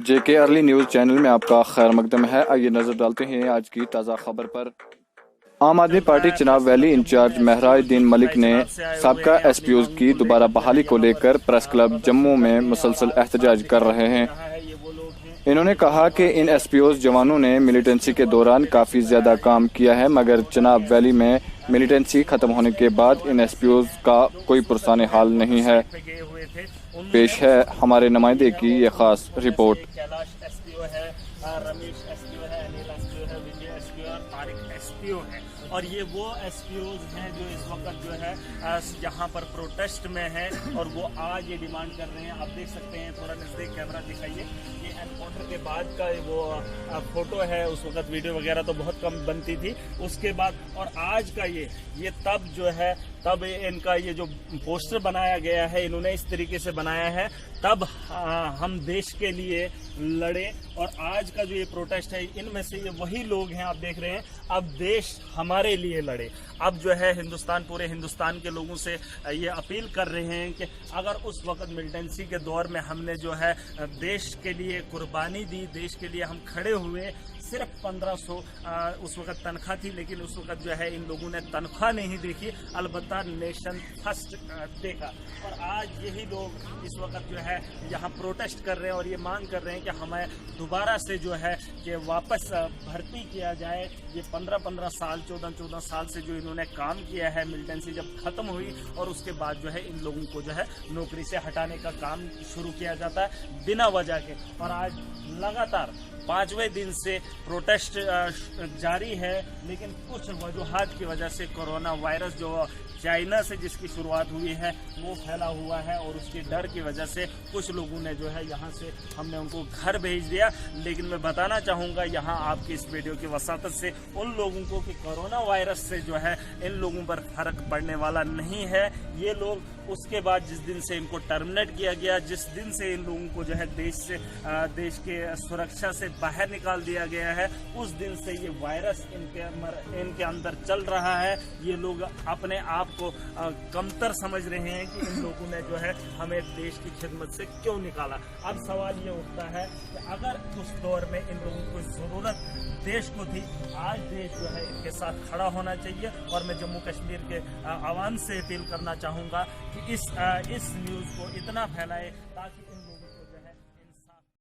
جے کے early news channel میں آپ کا خیر مقدم ہے۔ آئیے نظر ڈالتے ہیں آج کی تازہ خبر پر۔ Aam Aadmi Party Chenab Valley in charge Mehrajuddin Malik نے سابقہ ایس پی اوز کی دوبارہ بحالی کو لے کر پریس کلب جموں میں مسلسل احتجاج کر رہے ہیں۔ انہوں نے کہا کہ ان ایس پی اوز جوانوں نے ملیٹنسی کے دوران کافی زیادہ کام کیا ہے، مگر چناب ویلی میں ملیٹنسی ختم ہونے کے بعد ان ایس پی اوز کا کوئی پرسان حال نہیں ہے۔ پیش ہے ہمارے نمائندے کی یہ خاص رپورٹ۔ اور یہ وہ ایس پی اوز ہیں جو اس وقت جو ہے یہاں پر پروٹیسٹ میں ہیں، اور وہ آج یہ ڈیمانڈ کر رہے ہیں۔ آپ دیکھ سکتے ہیں، تھوڑا نزدیک کیمرہ دکھائیے، یہ انکاؤنٹر کے بعد کا وہ فوٹو ہے۔ اس وقت ویڈیو وغیرہ تو بہت کم بنتی تھی، اس کے بعد اور آج کا یہ تب جو ہے، تب ان کا یہ جو پوسٹر بنایا گیا ہے، انہوں نے اس طریقے سے بنایا ہے، تب ہم دیش کے لیے لڑے۔ اور آج کا جو یہ پروٹیسٹ ہے، ان میں سے یہ وہی لوگ ہیں، آپ دیکھ رہے ہیں، اب دیش ہمارے لیے لڑے۔ اب جو ہے پورے ہندوستان کے لوگوں سے یہ اپیل کر رہے ہیں کہ اگر اس وقت ملیٹنسی کے دور میں ہم نے جو ہے دیش کے لیے قربانی دی، دیش کے لیے ہم کھڑے ہوئے، صرف 1500 اس وقت تنخواہ تھی، لیکن اس وقت جو ہے ان لوگوں نے تنخواہ نہیں دیکھی، البتہ نیشن فرسٹ دیکھا۔ اور آج یہی لوگ اس وقت جو ہے یہاں پروٹیسٹ کر رہے ہیں اور یہ مانگ کر رہے ہیں کہ ہمیں دوبارہ سے جو ہے کہ واپس بھرتی کیا جائے۔ یہ 15 سال 14 سال سے جو انہوں نے کام کیا ہے، ملیٹنسی جب ختم ہوئی اور اس کے بعد جو ہے ان لوگوں کو جو ہے نوکری سے ہٹانے کا کام شروع کیا جاتا ہے بنا وجہ کے۔ اور آج لگاتار 5ویں دن سے پروٹیسٹ جاری ہے، لیکن کچھ وجوہات کی وجہ سے کورونا وائرس جو چائنا سے جس کی شروعات ہوئی ہے وہ پھیلا ہوا ہے، اور اس کے ڈر کی وجہ سے کچھ لوگوں نے جو ہے یہاں سے ہم نے ان کو گھر بھیج دیا۔ لیکن میں بتانا چاہوں گا یہاں آپ کی اس ویڈیو کی وساطت سے ان لوگوں کو کہ کورونا وائرس سے جو ہے ان لوگوں پر فرق پڑنے والا نہیں ہے۔ یہ لوگ اس کے بعد جس دن سے ان کو ٹرمینیٹ کیا گیا، جس دن سے ان لوگوں کو جو ہے دیش کے سرکشا سے باہر نکال دیا گیا ہے، اس دن سے یہ وائرس ان کے اندر چل رہا ہے۔ یہ لوگ اپنے آپ کو کمتر سمجھ رہے ہیں کہ ان لوگوں نے جو ہے ہمیں دیش کی خدمت سے کیوں نکالا۔ اب سوال یہ اٹھتا ہے کہ اگر اس دور میں ان لوگوں کو ضرورت دیش کو تھی، آج دیش جو ہے ان کے ساتھ کھڑا ہونا چاہیے۔ اور میں جموں کشمیر کے عوام سے اپیل کرنا چاہوں گا کہ اس نیوز کو اتنا پھیلائے تاکہ ان